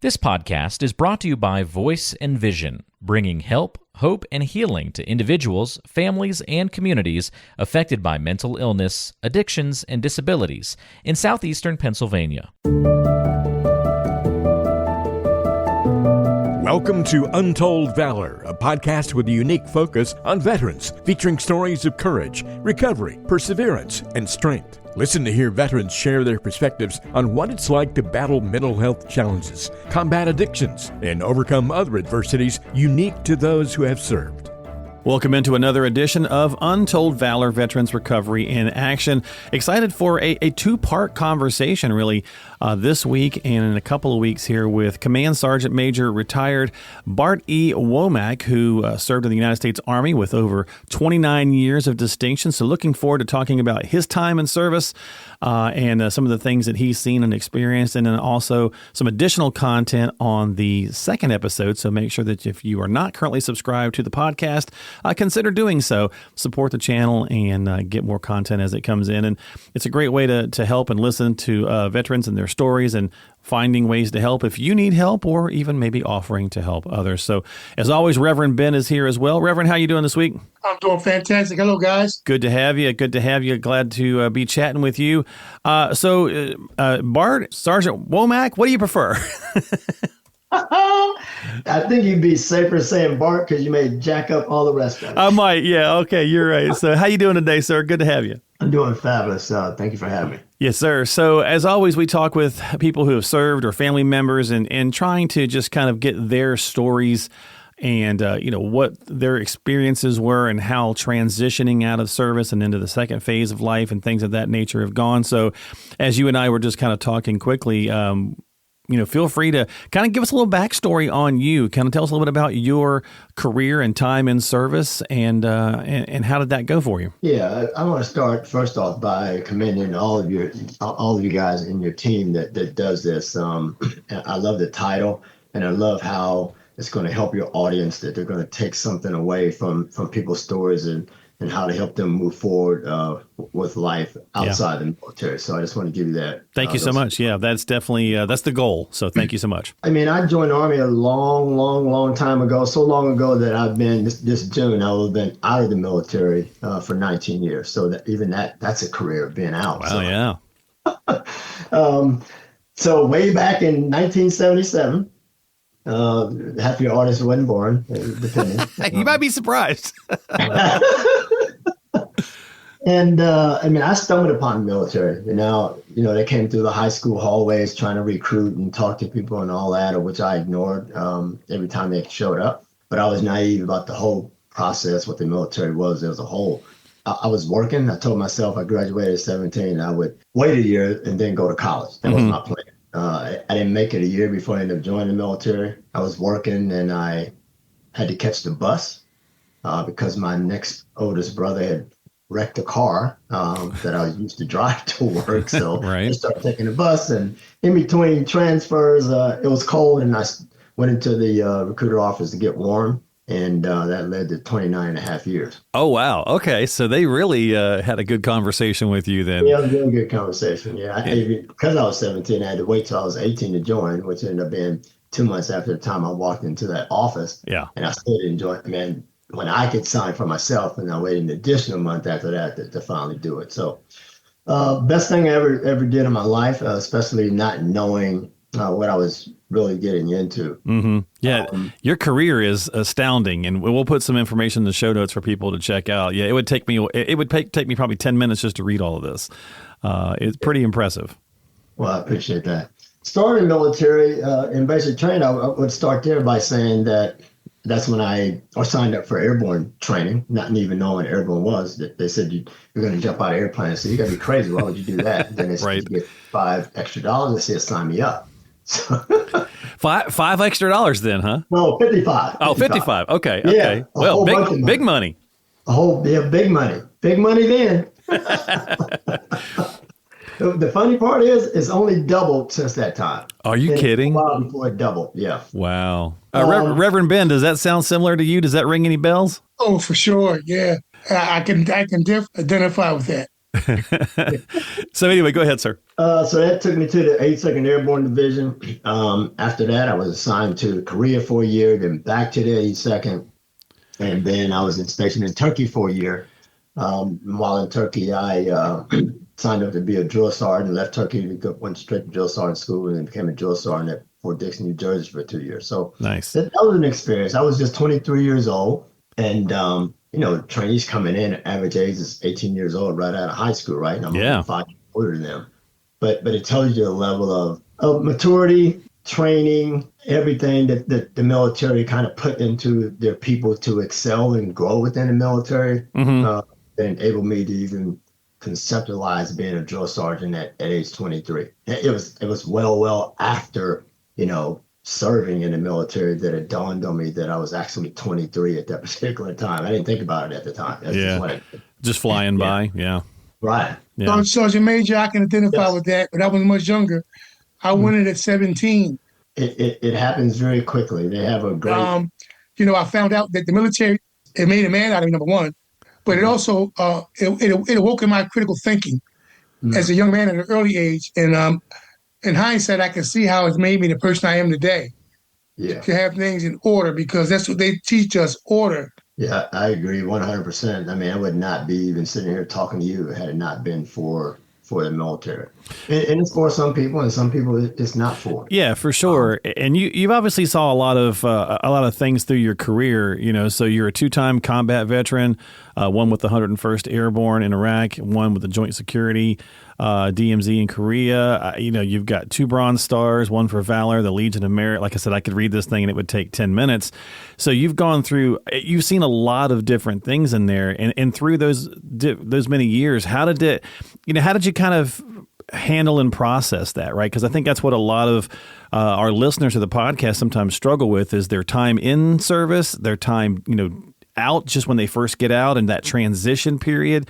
This podcast is brought to you by Voice and Vision, bringing help, hope, and healing to individuals, families, and communities affected by mental illness, addictions, and disabilities in southeastern Pennsylvania. Welcome to Untold Valor, a podcast with a unique focus on veterans, featuring stories of courage, recovery, perseverance, and strength. Listen to hear veterans share their perspectives on what it's like to battle mental health challenges, combat addictions, and overcome other adversities unique to those who have served. Welcome into another edition of Untold Valor, Veterans Recovery in Action. Excited for a two-part conversation, really, this week and in a couple of weeks here with Command Sergeant Major retired Bart E. Womack, who served in the United States Army with over 29 years of distinction. So looking forward to talking about his time in service and some of the things that he's seen and experienced, and then also some additional content on the second episode. So make sure that if you are not currently subscribed to the podcast, consider doing so. Support the channel and get more content as it comes in. And it's a great way to help and listen to veterans and their stories and finding ways to help if you need help, or even maybe offering to help others. So as always, Reverend Ben is here as well. Reverend, how you doing this week? I'm doing fantastic. Hello, guys. Good to have you. Good to have you. Glad to be chatting with you. So Bart, Sergeant Womack, what do you prefer? I think you'd be safer saying Bart because you may jack up all the rest of it. I might. Yeah. Okay. You're right. So how you doing today, sir? Good to have you. I'm doing fabulous. Thank you for having me. Yes, sir. So as always, we talk with people who have served or family members and trying to just kind of get their stories and, what their experiences were and how transitioning out of service and into the second phase of life and things of that nature have gone. So as you and I were just kind of talking quickly, feel free to kind of give us a little backstory on you. Kind of tell us a little bit about your career and time in service, and how did that go for you? Yeah, I want to start first off by commending all of you guys in your team that does this. I love the title, and I love how it's going to help your audience, that they're going to take something away from people's stories and how to help them move forward with life outside the military. So I just want to give you that. Thank you so much. Yeah, that's definitely, that's the goal. So thank you so much. I mean, I joined the Army a long time ago, so long ago that I've been, this June, I will have been out of the military for 19 years. So that's a career of being out. Wow, so. Yeah. So way back in 1977, half your audience wasn't born, depending. You might be surprised. And I stumbled upon the military. They came through the high school hallways trying to recruit and talk to people and all that, which I ignored every time they showed up. But I was naive about the whole process, what the military was as a whole. I was working. I told myself I graduated at 17. I would wait a year and then go to college. That was my plan. I didn't make it a year before I ended up joining the military. I was working and I had to catch the bus because my next oldest brother had wrecked a car that I used to drive to work. So I started taking the bus, and in between transfers, it was cold, and I went into the recruiter office to get warm. And that led to 29 and a half years. Oh, wow. Okay. So they really had a good conversation with you then. Yeah, it was a really good conversation. Yeah. Because I was 17, I had to wait till I was 18 to join, which ended up being 2 months after the time I walked into that office. Yeah. And I still didn't join. I mean, when I could sign for myself, and I waited an additional month after that to finally do it. So best thing I ever did in my life, especially not knowing what I was really getting into. Mm-hmm. Yeah, your career is astounding, and we'll put some information in the show notes for people to check out. Yeah, it would take me probably 10 minutes just to read all of this. It's pretty impressive. Well, I appreciate that. Starting military in basic training, I would start there by saying that's when I signed up for airborne training, not even knowing what airborne was. They said you're going to jump out of airplanes. So you got to be crazy. Why would you do that? Then they said you get $5 extra. They said sign me up. So $5 extra then, huh? No, 55. Oh, 55. Okay. Yeah, okay. Well, big money. Big money. Big money then. The funny part is it's only doubled since that time. Are you kidding? A while before it doubled. Yeah. Wow. Reverend Ben, does that sound similar to you? Does that ring any bells? Oh, for sure. Yeah. I can identify with that. So anyway, go ahead, sir. So that took me to the 82nd Airborne Division. After that, I was assigned to Korea for a year, then back to the 82nd. And then I was stationed in Turkey for a year. While in Turkey, I signed up to be a drill sergeant, left Turkey, went straight to drill sergeant school, and then became a drill sergeant at Fort Dixon, New Jersey for 2 years. So Nice. that was an experience. I was just 23 years old. And, trainees coming in, average age is 18 years old right out of high school, right? And I'm only 5 years older than them. But it tells you the level of maturity, training, everything that the military kind of put into their people to excel and grow within the military. That enabled me to even conceptualize being a drill sergeant at age 23. It was well after, serving in the military that it dawned on me that I was actually 23 at that particular time. I didn't think about it at the time. That's just flying by. Yeah. Right. Yeah. Sergeant Major, I can identify with that, but I was much younger. I went in at 17. It happens very quickly. They have a great... I found out that the military, it made a man out of me, number one, but it also, it awoke in my critical thinking as a young man at an early age. And in hindsight, I can see how it's made me the person I am today. Yeah. To have things in order, because that's what they teach us, order. Yeah, I agree 100%. I mean, I would not be even sitting here talking to you had it not been for the military. And it's for some people, and some people it's not for. Yeah, for sure. And you've obviously saw a lot of things through your career. So you're a 2-time combat veteran, one with the 101st Airborne in Iraq, one with the Joint Security DMZ in Korea. You've got 2 Bronze Stars, one for Valor, the Legion of Merit. Like I said, I could read this thing and it would take 10 minutes. So you've seen a lot of different things in there, and through those many years, how did you kind of handle and process that, right? Because I think that's what a lot of our listeners to the podcast sometimes struggle with, is their time in service, their time, out just when they first get out, and that transition period,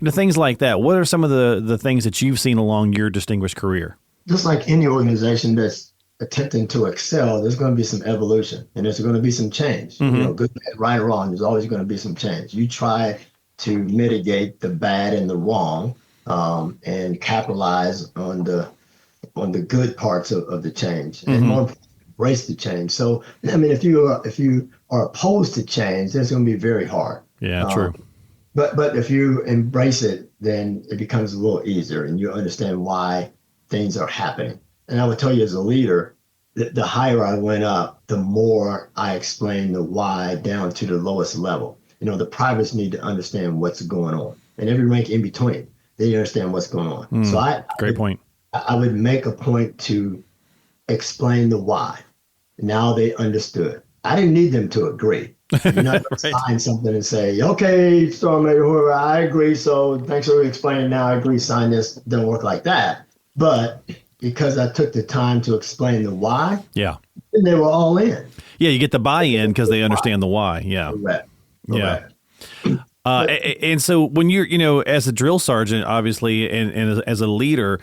things like that. What are some of the things that you've seen along your distinguished career? Just like any organization that's attempting to excel, there's going to be some evolution and there's going to be some change. Good, bad, right, or wrong. There's always going to be some change. You try to mitigate the bad and the wrong, and capitalize on the good parts of the change, and more importantly, embrace the change. So, I mean, if you are opposed to change, that's going to be very hard. Yeah, true. But if you embrace it, then it becomes a little easier, and you understand why things are happening. And I would tell you, as a leader, the higher I went up, the more I explained the why down to the lowest level. The privates need to understand what's going on, and every rank in between, they understand what's going on. So great point. I would make a point to explain the why. Now they understood. I didn't need them to agree. You're not going to sign something and say, okay, Storm Major, whoever, I agree. So thanks for explaining. Now I agree. Sign this. It doesn't work like that. But because I took the time to explain the why, then they were all in. Yeah, you get the buy-in because they understand the why. Yeah. Correct. Yeah. And so when you're, as a drill sergeant, obviously, and as a leader,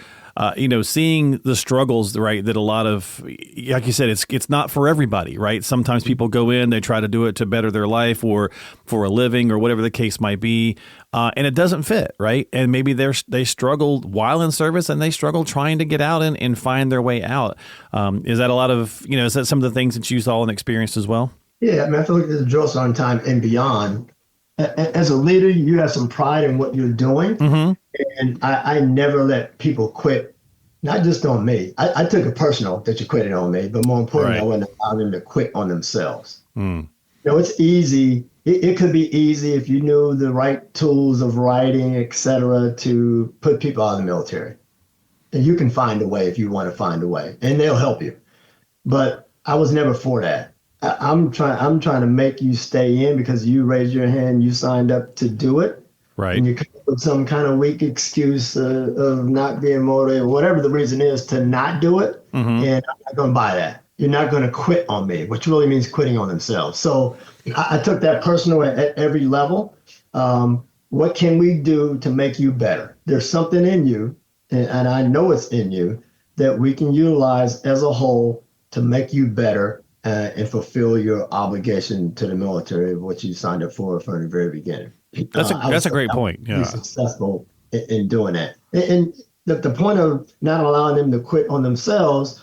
seeing the struggles, right, that a lot of, like you said, it's not for everybody, right? Sometimes people go in, they try to do it to better their life or for a living or whatever the case might be, and it doesn't fit, right? And maybe they struggled while in service, and they struggle trying to get out and find their way out. Is that a lot of, is that some of the things that you saw and experienced as well? Yeah, I mean, I feel like the drill sergeant time and beyond, as a leader, you have some pride in what you're doing. And I never let people quit, not just on me. I took it personal that you quitted on me, but more importantly, I wouldn't allow them to quit on themselves. It's easy. It could be easy if you knew the right tools of writing, et cetera, to put people out of the military. And you can find a way if you want to find a way, and they'll help you. But I was never for that. I'm trying to make you stay in because you raised your hand, you signed up to do it. Right. And you come up with some kind of weak excuse of not being motivated, whatever the reason is to not do it. And I'm not going to buy that. You're not going to quit on me, which really means quitting on themselves. So I took that personal at every level. What can we do to make you better? There's something in you, and I know it's in you, that we can utilize as a whole to make you better and fulfill your obligation to the military of what you signed up for from the very beginning. That's a great point. Yeah, be successful in doing that. And the point of not allowing them to quit on themselves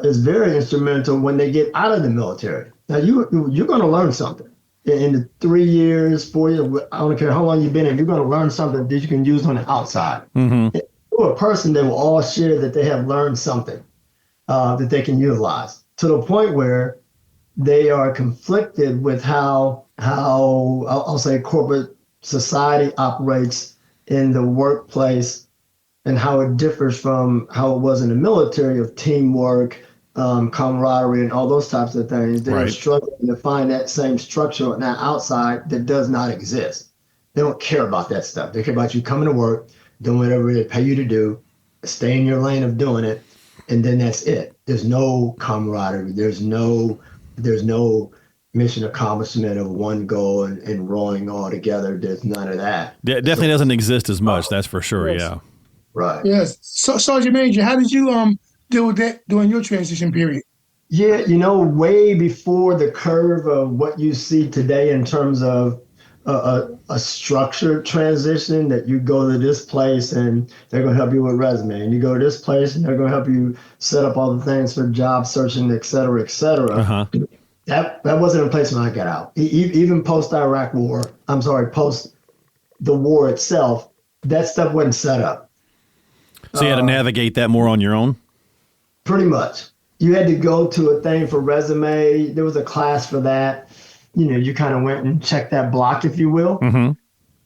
is very instrumental when they get out of the military. Now, you're going to learn something. In the 3 years, 4 years, I don't care how long you've been in, you're going to learn something that you can use on the outside. Mm-hmm. You're a person that will all share that they have learned something that they can utilize, to the point where they are conflicted with how I'll say corporate society operates in the workplace, and how it differs from how it was in the military of teamwork, camaraderie, and all those types of things. They're struggling to find that same structure on the outside that does not exist. They don't care about that stuff. They care about you coming to work, doing whatever they pay you to do, stay in your lane of doing it, and then that's it. There's no camaraderie. There's no mission accomplishment of one goal and rowing all together. There's none of that. Definitely doesn't exist as much, that's for sure, yes. Yeah. Right. Yes. So, Sergeant Major, how did you deal with that during your transition period? Yeah, way before the curve of what you see today in terms of a structured transition, that you go to this place and they're going to help you with resume, and you go to this place and they're going to help you set up all the things for job searching, et cetera, et cetera. Uh-huh. That wasn't in place when I got out. Even post the war itself, that stuff wasn't set up. So you had to navigate that more on your own? Pretty much. You had to go to a thing for resume. There was a class for that. You kind of went and checked that block, if you will. Mm-hmm.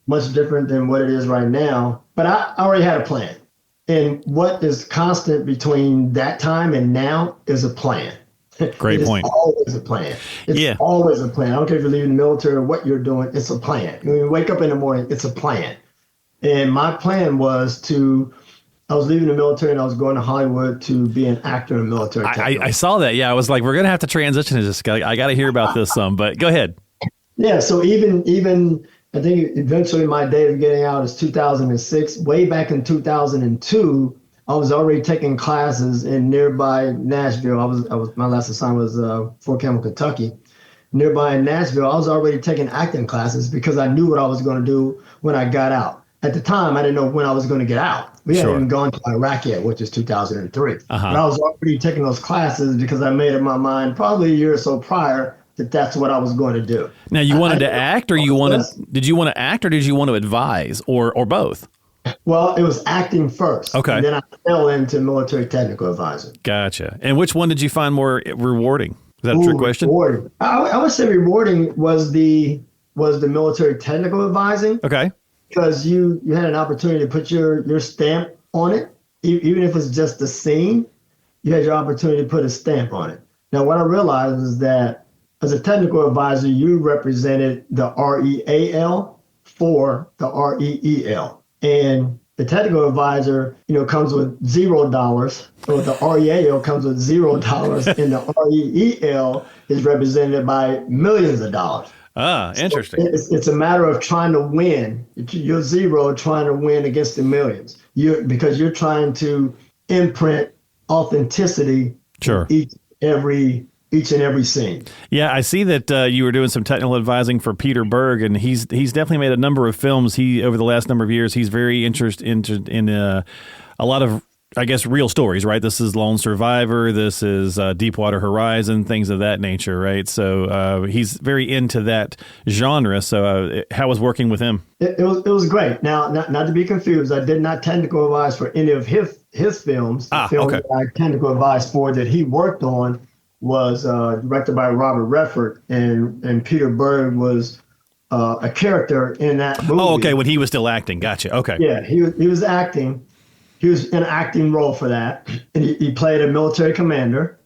Much different than what it is right now. But I already had a plan. And what is constant between that time and now is a plan. Great point. It's always a plan. It's always a plan. I don't care if you're leaving the military or what you're doing. It's a plan. When you wake up in the morning, it's a plan. And my plan was I was leaving the military and I was going to Hollywood to be an actor in military. I saw that. Yeah, I was like, we're going to have to transition to this. I got to hear about this some, but go ahead. Yeah, so even I think eventually my day of getting out is 2006. Way back in 2002, I was already taking classes in nearby Nashville. I was my last assignment was Fort Campbell, Kentucky. Nearby in Nashville, I was already taking acting classes because I knew what I was going to do when I got out. At the time, I didn't know when I was going to get out. We hadn't even gone to Iraq yet, which is 2003. Uh-huh. But I was already taking those classes because I made up my mind probably a year or so prior that that's what I was going to do. Now, you wanted to act, or did you want to act, or did you want to advise, or both? Well, it was acting first. Okay. And then I fell into military technical advising. Gotcha. And which one did you find more rewarding? Is that a trick question? Rewarding. I would say rewarding was the military technical advising. Okay. Because you had an opportunity to put your stamp on it, even if it's just the scene, you had your opportunity to put a stamp on it. Now, what I realized is that as a technical advisor, you represented the REAL for the REEL. And the technical advisor, comes with $0, or the REAL comes with $0, and the REEL is represented by millions of dollars. Ah, interesting. So it's a matter of trying to win. You're zero trying to win against the millions. Because you're trying to imprint authenticity. Sure. Each and every scene. Yeah, I see that you were doing some technical advising for Peter Berg, and he's definitely made a number of films. Over the last number of years, he's very interested in a lot of, I guess, real stories, right? This is Lone Survivor. This is Deepwater Horizon, things of that nature, right? So he's very into that genre. So how was working with him? It was great. Now, not to be confused, I did not technical advise for any of his films. The film that I technical advised for that he worked on was directed by Robert Redford, and Peter Berg was a character in that movie. Oh, okay, when he was still acting. Gotcha. Okay. Yeah, he was acting. He was in an acting role for that, and he played a military commander.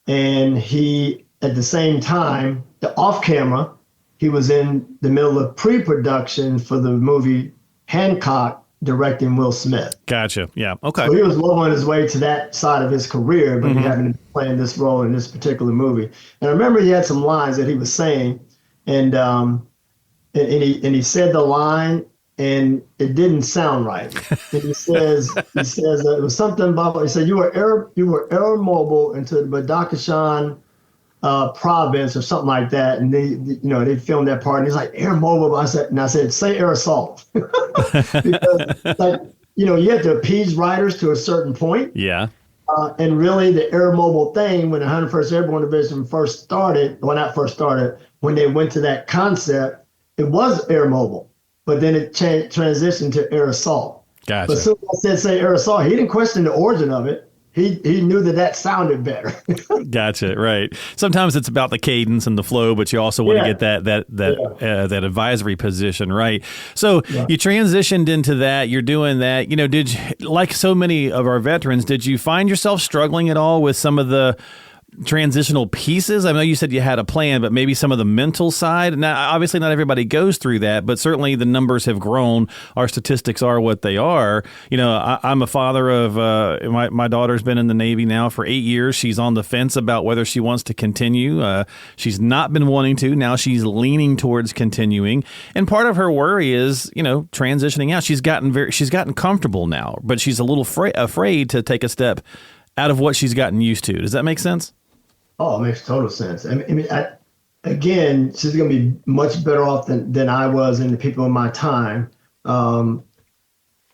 And he, at the same time, off camera, he was in the middle of pre-production for the movie Hancock, directing Will Smith. Gotcha. Yeah. Okay. So he was well on his way to that side of his career, but he happened to be playing this role in this particular movie. And I remember he had some lines that he was saying, and he said the line, and it didn't sound right. And he says it was something about, he said, you were air mobile into the Badakhshan province or something like that, and they filmed that part, and he's like, air mobile. I said say air assault. Because you have to appease writers to a certain point. Yeah. And really the air mobile thing, when the 101st Airborne Division first started, well, not first started, when they went to that concept, it was air mobile, but then it transitioned to air assault. Gotcha. But soon as I said, say air assault, he didn't question the origin of it. He knew that sounded better. Gotcha. Right. Sometimes it's about the cadence and the flow, but you also want to get that advisory position, right? So you transitioned into that. You're doing that. Did you, like so many of our veterans, did you find yourself struggling at all with some of the transitional pieces? I know you said you had a plan, but maybe some of the mental side. Now, obviously, not everybody goes through that, but certainly the numbers have grown. Our statistics are what they are. I'm a father of my daughter's been in the Navy now for 8 years. She's on the fence about whether she wants to continue. She's not been wanting to. Now she's leaning towards continuing, and part of her worry is transitioning out. She's gotten comfortable now, but she's a little afraid to take a step out of what she's gotten used to. Does that make sense? Oh, it makes total sense. Again, she's going to be much better off than I was and the people in my time,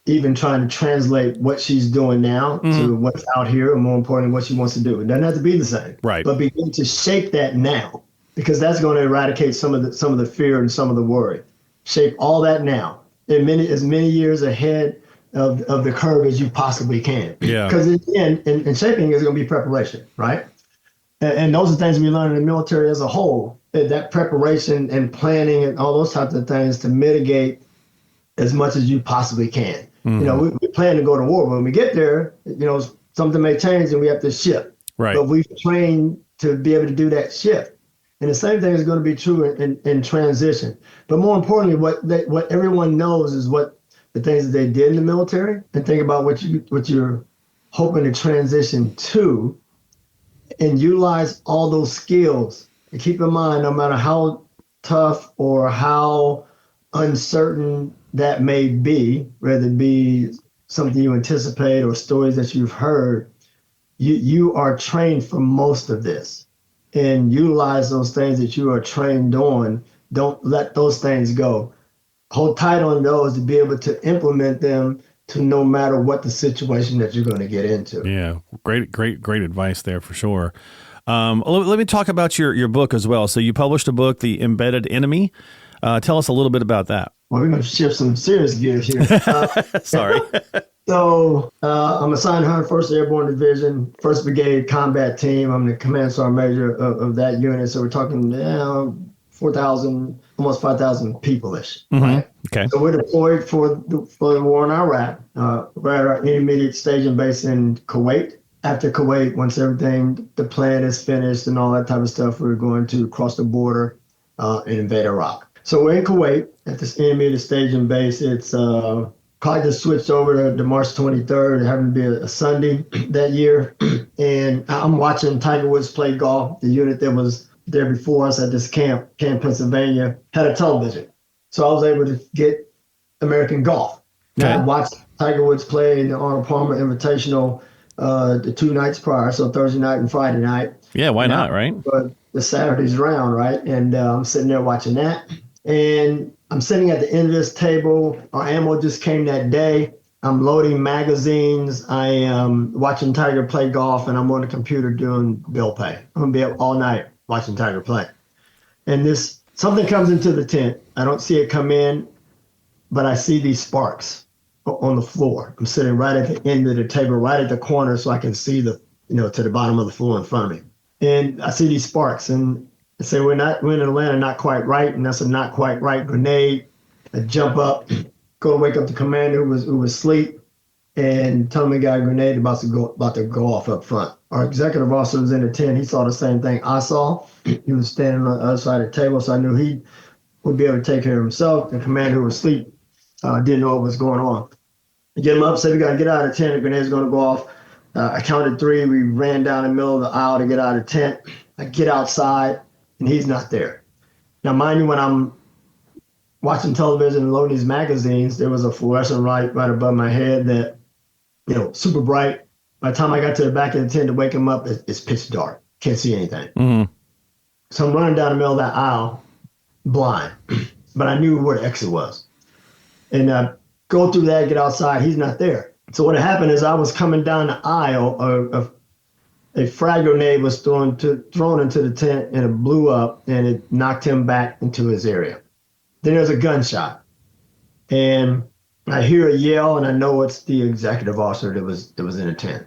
even trying to translate what she's doing now to what's out here, and more importantly, what she wants to do. It doesn't have to be the same, right? But begin to shape that now, because that's going to eradicate some of the fear and some of the worry. Shape all that now, and as many years ahead of the curve as you possibly can. Yeah. Because in shaping is going to be preparation, right? And those are things we learn in the military as a whole, that preparation and planning and all those types of things to mitigate as much as you possibly can. We plan to go to war. When we get there, something may change and we have to shift. Right. But we've trained to be able to do that shift. And the same thing is going to be true in transition. But more importantly, what everyone knows is what the things that they did in the military, and think about what you're hoping to transition to, and utilize all those skills. And keep in mind, no matter how tough or how uncertain that may be, whether it be something you anticipate or stories that you've heard, you are trained for most of this. And utilize those things that you are trained on. Don't let those things go. Hold tight on those to be able to implement them to no matter what the situation that you're going to get into. Yeah, great advice there for sure. Let me talk about your book as well. So you published a book, The Embedded Enemy. Tell us a little bit about that. Well, we're going to shift some serious gears here. Sorry. So I'm assigned 101st Airborne Division, 1st Brigade Combat Team. I'm the Command Sergeant Major of that unit. So we're talking 4,000, almost 5,000 people-ish. Right? Okay. So we're deployed for the war in Iraq. We're at our intermediate staging base in Kuwait. After Kuwait, once the plan is finished and all that type of stuff, we're going to cross the border and invade Iraq. So we're in Kuwait at this intermediate staging base. It's probably just switched over to March 23rd. It happened to be a Sunday that year. And I'm watching Tiger Woods play golf. The unit that was there before us at this camp, Pennsylvania, had a television. So I was able to get American golf. Now, I watched Tiger Woods play in the Arnold Palmer Invitational the 2 nights prior, so Thursday night and Friday night. Yeah, why not, right? But the Saturday's round, right? And I'm sitting there watching that. And I'm sitting at the end of this table. Our ammo just came that day. I'm loading magazines. I am watching Tiger play golf, and I'm on the computer doing bill pay. I'm going to be up all night watching Tiger play. And something comes into the tent. I don't see it come in, but I see these sparks on the floor. I'm sitting right at the end of the table, right at the corner, so I can see to the bottom of the floor in front of me. And I see these sparks, and I say, we're in Atlanta, not quite right, and that's a not quite right grenade. I jump up, go to wake up the commander who was asleep, and tell him we got a grenade about to go off up front. Our executive officer was in the tent. He saw the same thing I saw. He was standing on the other side of the table, so I knew he would be able to take care of himself. The commander who was asleep didn't know what was going on. I get him up, said, we got to get out of the tent. The grenade's going to go off. I counted 3. We ran down the middle of the aisle to get out of the tent. I get outside, and he's not there. Now, mind you, when I'm watching television and loading these magazines, there was a fluorescent light right above my head that, super bright. By the time I got to the back of the tent to wake him up, it's pitch dark. Can't see anything. Mm-hmm. So I'm running down the middle of that aisle, blind. But I knew where the exit was. And I go through that, get outside. He's not there. So what happened is I was coming down the aisle. A frag grenade was thrown into the tent, and it blew up, and it knocked him back into his area. Then there's a gunshot, and I hear a yell, and I know it's the executive officer that was in the tent.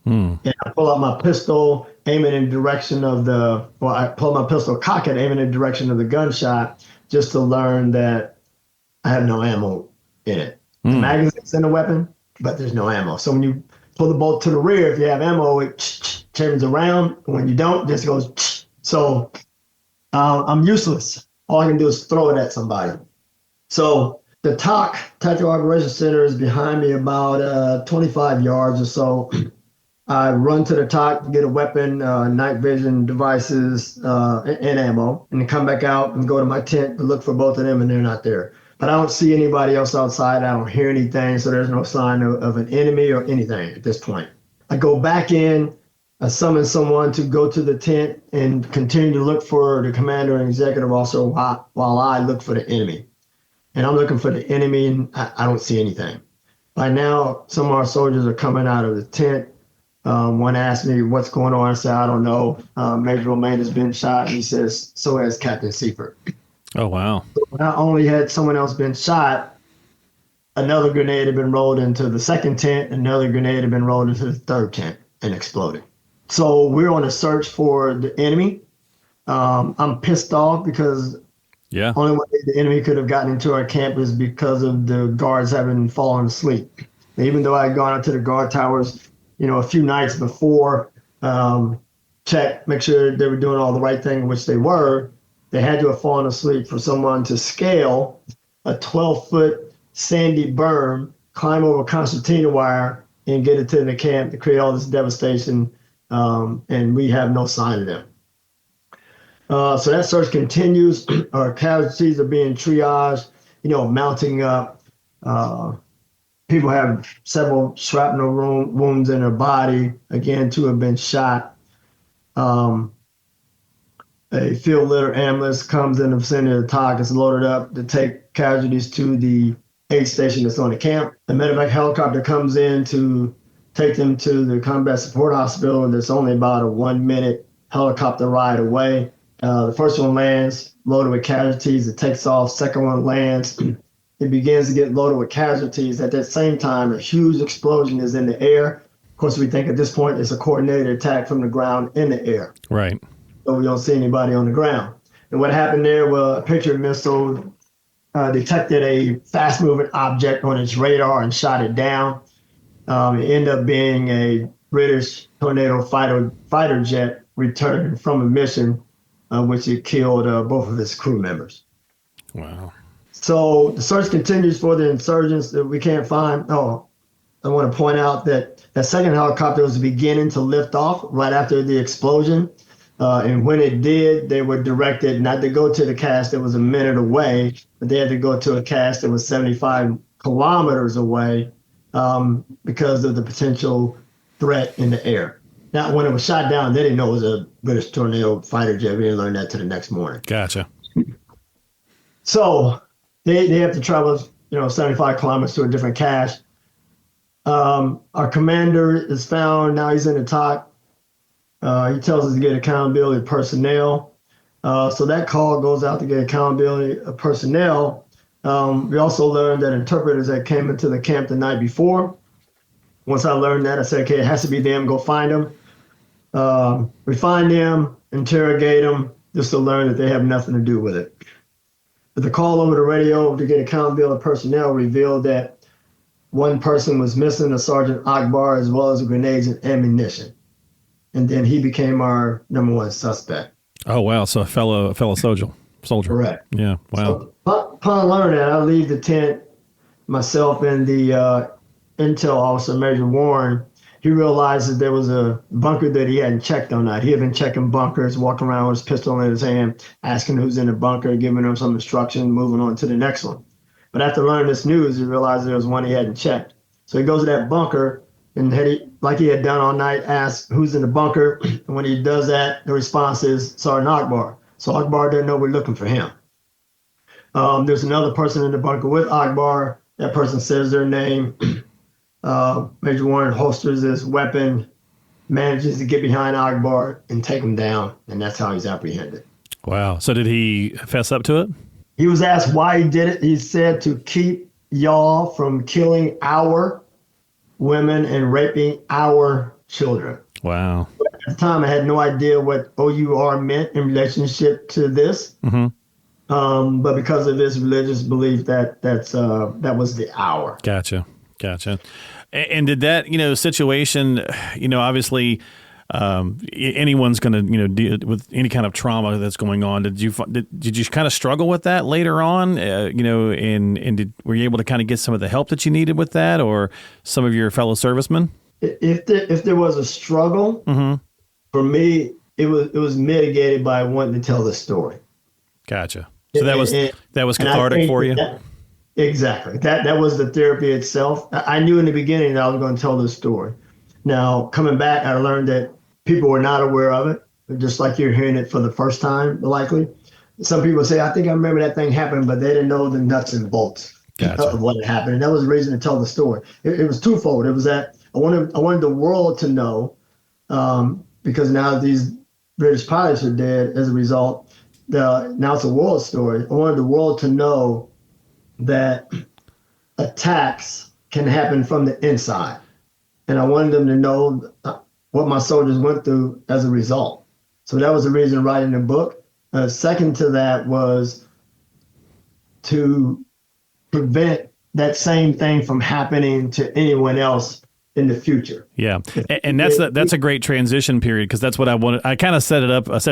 And I pull out my pistol, aim it in the direction of I pull my pistol, cock it, aim it in the direction of the gunshot, just to learn that I have no ammo in it. The magazine's in the weapon, but there's no ammo. So when you pull the bolt to the rear, if you have ammo, it turns around. When you don't, it just goes. So I'm useless. All I can do is throw it at somebody. So the TOC, Tactical Operations Center, is behind me about 25 yards or so. I run to the TOC to get a weapon, night vision devices, and ammo, and then come back out and go to my tent to look for both of them, and they're not there. But I don't see anybody else outside. I don't hear anything, so there's no sign of an enemy or anything at this point. I go back in, I summon someone to go to the tent and continue to look for the commander and executive officer while I look for the enemy. And I'm looking for the enemy, and I don't see anything. By now, some of our soldiers are coming out of the tent. One asked me what's going on. I said, I don't know. Major Romaine has been shot. And he says, so has Captain Seifert. Oh, wow. So not only had someone else been shot, another grenade had been rolled into the second tent. Another grenade had been rolled into the third tent and exploded. So we're on a search for the enemy. I'm pissed off because only way the enemy could have gotten into our camp is because of the guards having fallen asleep. And even though I had gone up to the guard towers, a few nights before, check, make sure they were doing all the right thing, which they were, they had to have fallen asleep for someone to scale a 12-foot sandy berm, climb over concertina wire, and get it to the camp to create all this devastation, and we have no sign of them. So that search continues. Our casualties are being triaged, mounting up. People have several shrapnel wounds in their body. Again, 2 have been shot. A field litter ambulance comes in the vicinity of the TOC. It's loaded up to take casualties to the aid station that's on the camp. The medevac helicopter comes in to take them to the combat support hospital, and it's only about a 1-minute helicopter ride away. The first one lands loaded with casualties. It takes off. Second one lands. It begins to get loaded with casualties. At that same time, a huge explosion is in the air. Of course, we think at this point it's a coordinated attack from the ground in the air. Right. So we don't see anybody on the ground. And what happened there was a Patriot missile detected a fast-moving object on its radar and shot it down. It ended up being a British Tornado fighter jet returning from a mission, which it killed both of its crew members. Wow. So the search continues for the insurgents that we can't find. Oh, I want to point out that that second helicopter was beginning to lift off right after the explosion. And when it did, they were directed not to go to the cast that was a minute away, but they had to go to a cast that was 75 kilometers away because of the potential threat in the air. Now, when it was shot down, they didn't know it was a British Tornado fighter jet. We didn't learn that till the next morning. Gotcha. So they have to travel, 75 kilometers to a different cache. Our commander is found. Now he's in the TOC. He tells us to get accountability of personnel. So that call goes out to get accountability of personnel. We also learned that interpreters that came into the camp the night before. Once I learned that, I said, okay, it has to be them. Go find them. We find them, interrogate them, just to learn that they have nothing to do with it. But the call over the radio to get accountability of personnel revealed that one person was missing, a Sergeant Akbar, as well as grenades and ammunition. And then he became our number one suspect. Oh, wow. So a fellow soldier. Correct. Yeah. Wow. So upon learning that, I leave the tent, myself and the intel officer, Major Warren. He realized that there was a bunker that he hadn't checked on night. He had been checking bunkers, walking around with his pistol in his hand, asking who's in the bunker, giving them some instruction, moving on to the next one. But after learning this news, he realized there was one he hadn't checked. So he goes to that bunker and like he had done all night, asks who's in the bunker. And when he does that, the response is Sergeant Akbar. So Akbar didn't know we're looking for him. There's another person in the bunker with Akbar. That person says their name. Major Warren holsters his weapon, manages to get behind Akbar and take him down, and that's how he's apprehended. Wow. So did he fess up to it? He was asked why he did it. He said to keep y'all from killing our women and raping our children. Wow. At the time, I had no idea what OUR meant in relationship to this. But because of his religious belief, that was the hour. Gotcha. And did that, situation, obviously, anyone's going to, deal with any kind of trauma that's going on. Did you kind of struggle with that later on, and were you able to kind of get some of the help that you needed with that, or some of your fellow servicemen? If there was a struggle, for me, it was mitigated by wanting to tell the story. Gotcha. So that was cathartic for you? Exactly. That was the therapy itself. I knew in the beginning that I was going to tell this story. Now, coming back, I learned that people were not aware of it, just like you're hearing it for the first time, likely. Some people say, I think I remember that thing happened, but they didn't know the nuts and bolts of what had happened. And that was the reason to tell the story. It was twofold. It was that I wanted the world to know, because now these British pilots are dead as a result. Now it's a world story. I wanted the world to know that attacks can happen from the inside. And I wanted them to know what my soldiers went through as a result. So that was the reason writing the book. Second to that was to prevent that same thing from happening to anyone else in the future. Yeah. And that's a great transition period, because that's what I wanted. I kind of set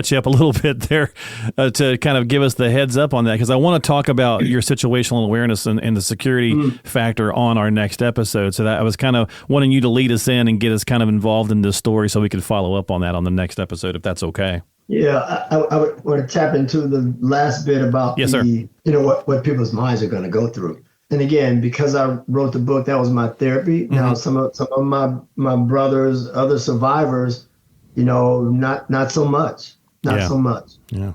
you up a little bit there to kind of give us the heads up on that, because I want to talk about your situational awareness and the security factor on our next episode. So that I was kind of wanting you to lead us in and get us kind of involved in this story so we could follow up on that on the next episode, if that's okay. Yeah, I would want to tap into the last bit about what people's minds are going to go through. And again, because I wrote the book, that was my therapy. Now, some of my brothers, other survivors, not so much. So much. Yeah.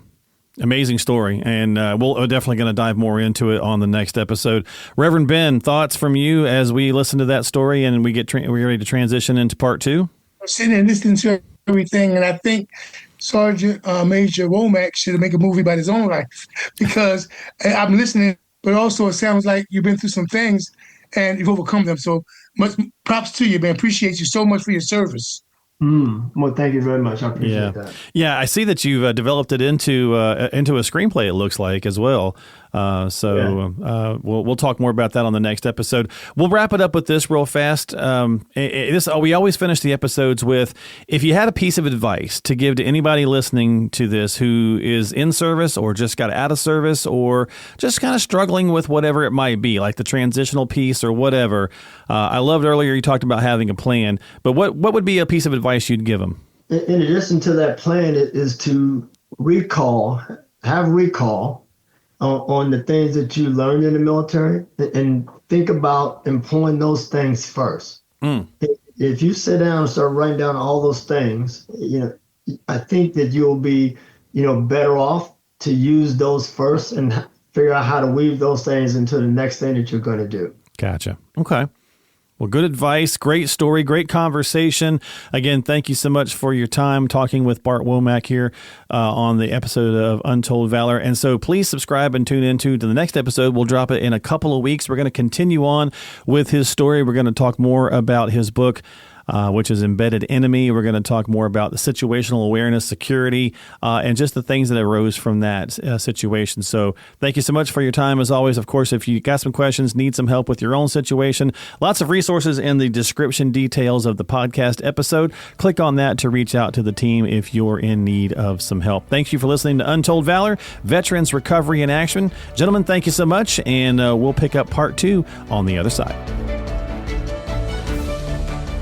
Amazing story. And we're definitely going to dive more into it on the next episode. Reverend Ben, thoughts from you as we listen to that story and we're ready to transition into part 2? I'm sitting and listening to everything, and I think Sergeant Major Womack should make a movie about his own life, because I'm listening. But also, it sounds like you've been through some things and you've overcome them. So much props to you, man. Appreciate you so much for your service. Well, thank you very much. I appreciate that. Yeah, I see that you've developed it into a screenplay, it looks like, as well. We'll talk more about that on the next episode. We'll wrap it up with this real fast. We always finish the episodes with, if you had a piece of advice to give to anybody listening to this who is in service or just got out of service or just kind of struggling with whatever it might be, like the transitional piece or whatever. I loved earlier you talked about having a plan, but what would be a piece of advice you'd give them? In addition to that plan, it is to have recall on the things that you learned in the military, and think about employing those things first. If you sit down and start writing down all those things, I think that you'll be, better off to use those first and figure out how to weave those things into the next thing that you're going to do. Gotcha. Okay. Well, good advice, great story, great conversation. Again, thank you so much for your time talking with Bart Womack here on the episode of Untold Valor. And so please subscribe and tune into the next episode. We'll drop it in a couple of weeks. We're going to continue on with his story. We're going to talk more about his book, which is Embedded Enemy. We're going to talk more about the situational awareness, security, and just the things that arose from that situation. So thank you so much for your time. As always, of course, if you got some questions, need some help with your own situation, lots of resources in the description details of the podcast episode. Click on that to reach out to the team if you're in need of some help. Thank you for listening to Untold Valor, Veterans Recovery in Action. Gentlemen, thank you so much, and we'll pick up part 2 on the other side.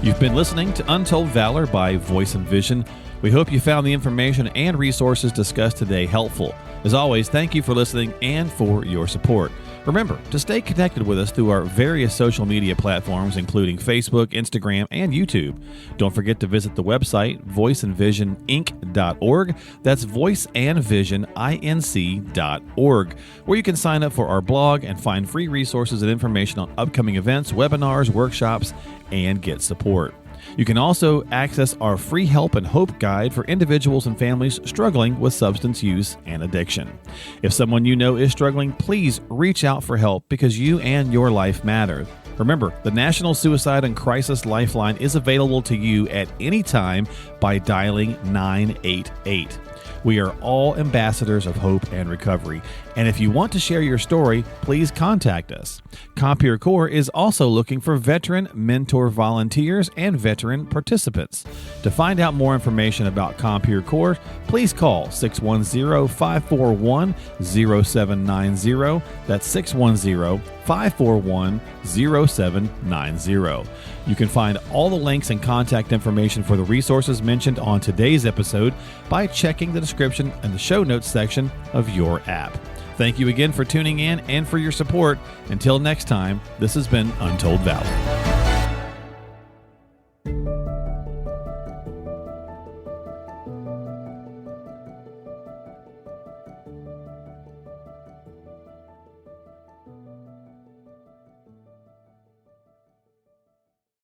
You've been listening to Untold Valor by Voice and Vision. We hope you found the information and resources discussed today helpful. As always, thank you for listening and for your support. Remember to stay connected with us through our various social media platforms, including Facebook, Instagram, and YouTube. Don't forget to visit the website, voiceandvisioninc.org. That's voiceandvisioninc.org, where you can sign up for our blog and find free resources and information on upcoming events, webinars, workshops, and get support. You can also access our free help and hope guide for individuals and families struggling with substance use and addiction. If someone you know is struggling, please reach out for help because you and your life matter. Remember, the National Suicide and Crisis Lifeline is available to you at any time by dialing 988. We are all ambassadors of hope and recovery, and if you want to share your story, please contact us. Compeer Corps is also looking for veteran mentor volunteers and veteran participants. To find out more information about Compeer Corps, please call 610-541-0790. That's 610-541-0790. You can find all the links and contact information for the resources mentioned on today's episode by checking the description and the show notes section of your app. Thank you again for tuning in and for your support. Until next time, this has been Untold Valor.